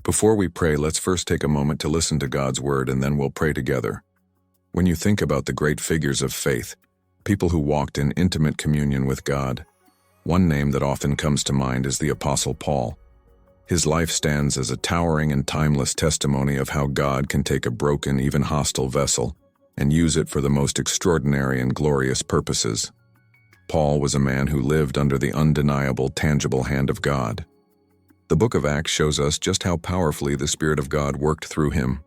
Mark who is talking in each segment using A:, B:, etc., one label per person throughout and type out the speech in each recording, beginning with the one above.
A: Before we pray, let's first take a moment to listen to God's word and then we'll pray together. When you think about the great figures of faith, people who walked in intimate communion with God, one name that often comes to mind is the Apostle Paul. His life stands as a towering and timeless testimony of how God can take a broken, even hostile vessel and use it for the most extraordinary and glorious purposes. Paul was a man who lived under the undeniable, tangible hand of God. The book of Acts shows us just how powerfully the Spirit of God worked through him.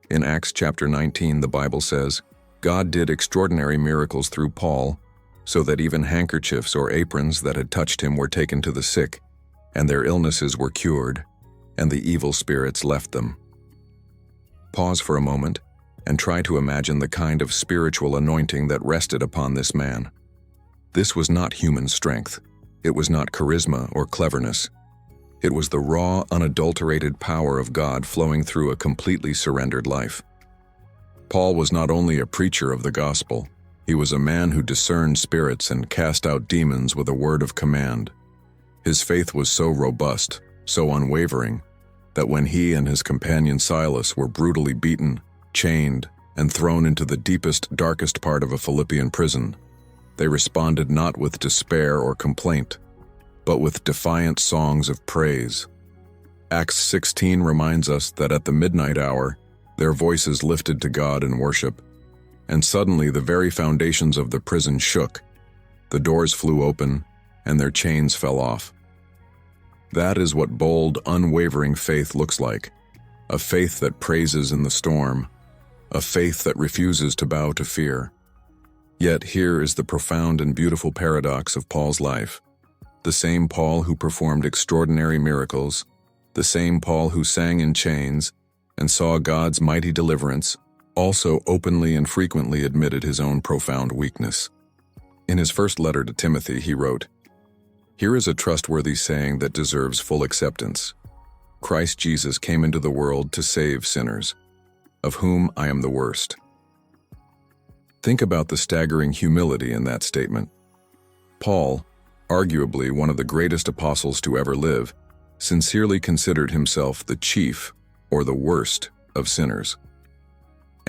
A: In Acts chapter 19, the Bible says, God did extraordinary miracles through Paul, so that even handkerchiefs or aprons that had touched him were taken to the sick, and their illnesses were cured, and the evil spirits left them. Pause for a moment and try to imagine the kind of spiritual anointing that rested upon this man. This was not human strength. It was not charisma or cleverness. It was the raw, unadulterated power of God flowing through a completely surrendered life. Paul was not only a preacher of the gospel, he was a man who discerned spirits and cast out demons with a word of command. His faith was so robust, so unwavering, that when he and his companion Silas were brutally beaten, chained, and thrown into the deepest, darkest part of a Philippian prison, they responded not with despair or complaint, but with defiant songs of praise. Acts 16 reminds us that at the midnight hour, their voices lifted to God in worship, and suddenly the very foundations of the prison shook, the doors flew open, and their chains fell off. That is what bold, unwavering faith looks like, a faith that praises in the storm, a faith that refuses to bow to fear. Yet here is the profound and beautiful paradox of Paul's life. The same Paul who performed extraordinary miracles, the same Paul who sang in chains and saw God's mighty deliverance, also openly and frequently admitted his own profound weakness. In his first letter to Timothy, he wrote, "Here is a trustworthy saying that deserves full acceptance. Christ Jesus came into the world to save sinners, of whom I am the worst." Think about the staggering humility in that statement. Paul, arguably one of the greatest apostles to ever live, sincerely considered himself the chief or the worst of sinners.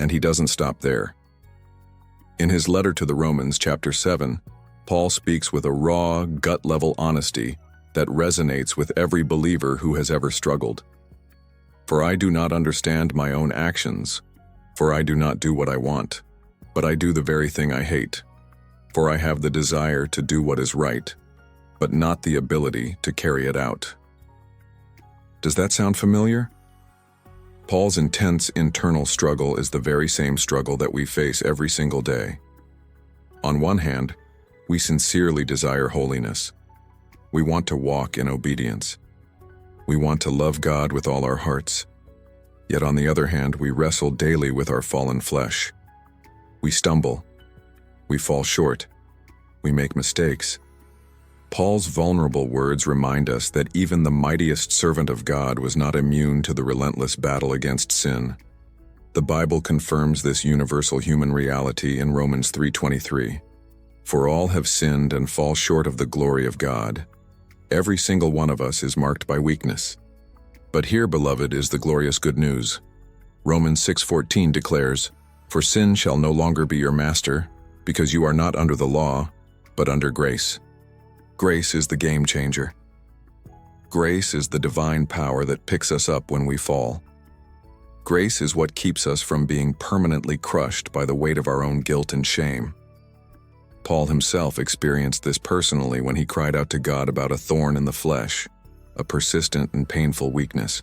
A: And he doesn't stop there. In his letter to the Romans, chapter 7, Paul speaks with a raw, gut-level honesty that resonates with every believer who has ever struggled. "For I do not understand my own actions, for I do not do what I want, but I do the very thing I hate. For I have the desire to do what is right, but not the ability to carry it out." Does that sound familiar? Paul's intense internal struggle is the very same struggle that we face every single day. On one hand, we sincerely desire holiness. We want to walk in obedience. We want to love God with all our hearts. Yet on the other hand, we wrestle daily with our fallen flesh. We stumble. We fall short. We make mistakes. Paul's vulnerable words remind us that even the mightiest servant of God was not immune to the relentless battle against sin. The Bible confirms this universal human reality in Romans 3:23. "For all have sinned and fall short of the glory of God." Every single one of us is marked by weakness. But here, beloved, is the glorious good news. Romans 6:14 declares, "For sin shall no longer be your master, because you are not under the law, but under grace." Grace is the game changer. Grace is the divine power that picks us up when we fall. Grace is what keeps us from being permanently crushed by the weight of our own guilt and shame. Paul himself experienced this personally when he cried out to God about a thorn in the flesh, a persistent and painful weakness.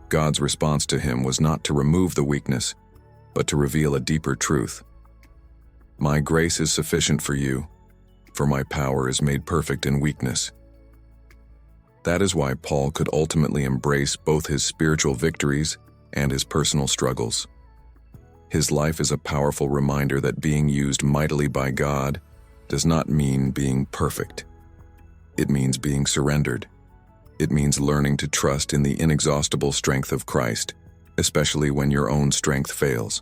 A: God's response to him was not to remove the weakness, but to reveal a deeper truth. "My grace is sufficient for you, for my power is made perfect in weakness." That is why Paul could ultimately embrace both his spiritual victories and his personal struggles. His life is a powerful reminder that being used mightily by God does not mean being perfect. It means being surrendered. It means learning to trust in the inexhaustible strength of Christ, especially when your own strength fails.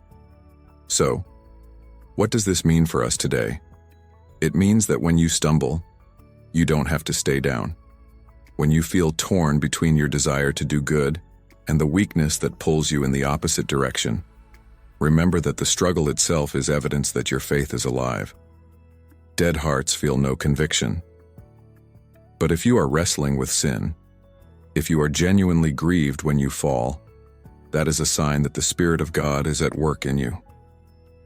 A: So, what does this mean for us today? It means that when you stumble, you don't have to stay down. When you feel torn between your desire to do good and the weakness that pulls you in the opposite direction. Remember that the struggle itself is evidence that your faith is alive. Dead hearts feel no conviction. But if you are wrestling with sin, if you are genuinely grieved when you fall, that is a sign that the Spirit of God is at work in you.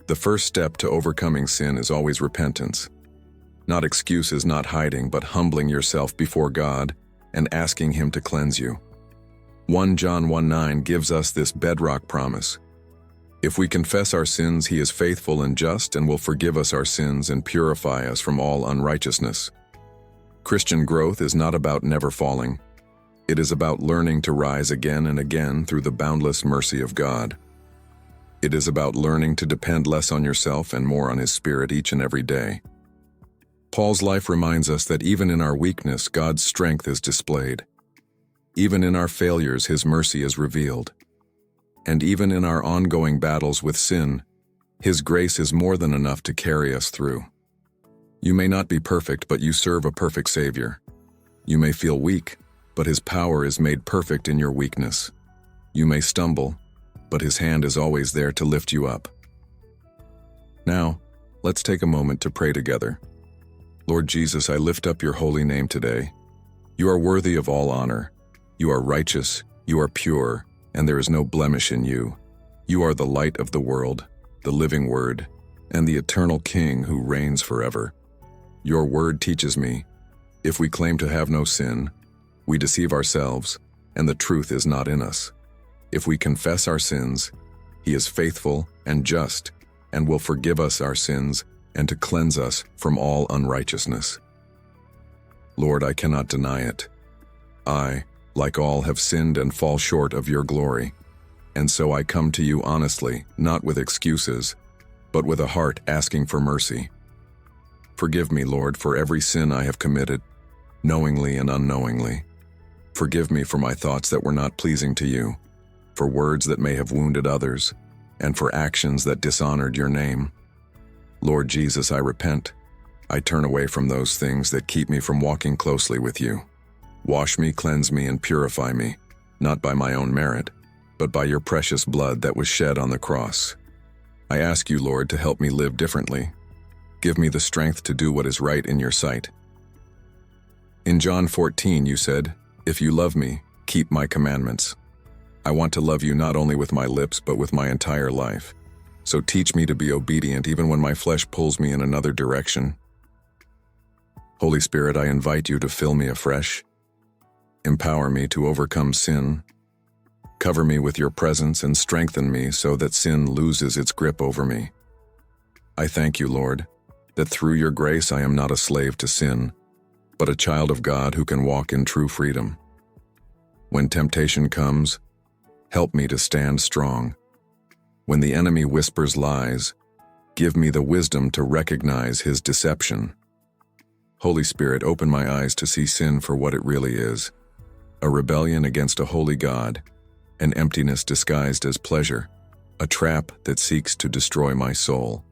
A: The first step to overcoming sin is always repentance. Not excuses, not hiding, but humbling yourself before God and asking Him to cleanse you. 1 John 1:9 gives us this bedrock promise. If we confess our sins, He is faithful and just and will forgive us our sins and purify us from all unrighteousness. Christian growth is not about never falling. It is about learning to rise again and again through the boundless mercy of God. It is about learning to depend less on yourself and more on His Spirit each and every day. Paul's life reminds us that even in our weakness, God's strength is displayed. Even in our failures, His mercy is revealed. And even in our ongoing battles with sin, His grace is more than enough to carry us through. You may not be perfect, but you serve a perfect Savior. You may feel weak, but His power is made perfect in your weakness. You may stumble, but His hand is always there to lift you up. Now, let's take a moment to pray together. Lord Jesus, I lift up your holy name today. You are worthy of all honor. You are righteous, you are pure, and there is no blemish in you. You are the light of the world, the living Word, and the eternal King who reigns forever. Your word teaches me, if we claim to have no sin, we deceive ourselves, and the truth is not in us. If we confess our sins, He is faithful and just, and will forgive us our sins and to cleanse us from all unrighteousness. Lord, I cannot deny it. I, like all, have sinned and fall short of your glory. And so I come to you honestly, not with excuses, but with a heart asking for mercy. Forgive me, Lord, for every sin I have committed, knowingly and unknowingly. Forgive me for my thoughts that were not pleasing to you, for words that may have wounded others, and for actions that dishonored your name. Lord Jesus, I repent. I turn away from those things that keep me from walking closely with you. Wash me, cleanse me, and purify me, not by my own merit, but by your precious blood that was shed on the cross. I ask you, Lord, to help me live differently. Give me the strength to do what is right in your sight. In John 14, you said, "If you love me, keep my commandments." I want to love you not only with my lips, but with my entire life. So teach me to be obedient even when my flesh pulls me in another direction. Holy Spirit, I invite you to fill me afresh. Empower me to overcome sin. Cover me with your presence and strengthen me so that sin loses its grip over me. I thank you, Lord, that through your grace I am not a slave to sin, but a child of God who can walk in true freedom. When temptation comes, help me to stand strong. When the enemy whispers lies, give me the wisdom to recognize his deception. Holy Spirit, open my eyes to see sin for what it really is, a rebellion against a holy God, an emptiness disguised as pleasure, a trap that seeks to destroy my soul.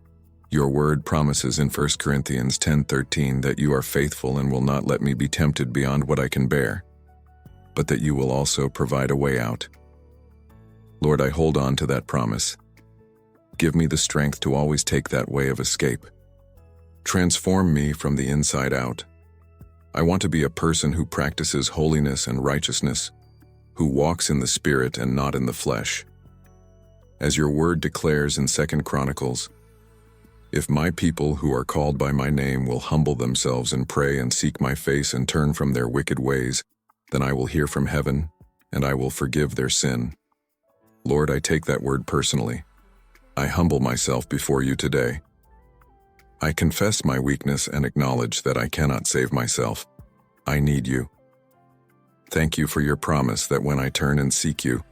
A: Your word promises in 1 Corinthians 10:13 that you are faithful and will not let me be tempted beyond what I can bear, but that you will also provide a way out. Lord, I hold on to that promise. Give me the strength to always take that way of escape. Transform me from the inside out. I want to be a person who practices holiness and righteousness, who walks in the Spirit and not in the flesh. As your word declares in 2 Chronicles, if my people who are called by my name will humble themselves and pray and seek my face and turn from their wicked ways, then I will hear from heaven and I will forgive their sin. Lord, I take that word personally. I humble myself before you today. I confess my weakness and acknowledge that I cannot save myself. I need you. Thank you for your promise that when I turn and seek you,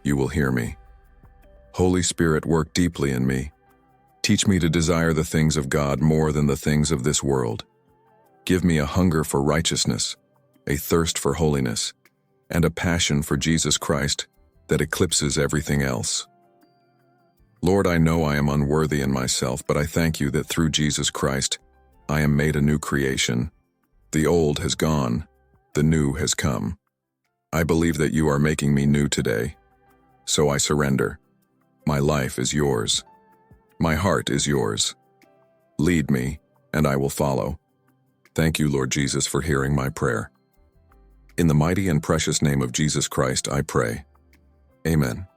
A: you will hear me. Holy Spirit, work deeply in me. Teach me to desire the things of God more than the things of this world. Give me a hunger for righteousness, a thirst for holiness, and a passion for Jesus Christ that eclipses everything else. Lord, I know I am unworthy in myself, but I thank you that through Jesus Christ, I am made a new creation. The old has gone, the new has come. I believe that you are making me new today, So I surrender. My life is yours. My heart is yours. Lead me, and I will follow. Thank you, Lord Jesus, for hearing my prayer. In the mighty and precious name of Jesus Christ, I pray. Amen.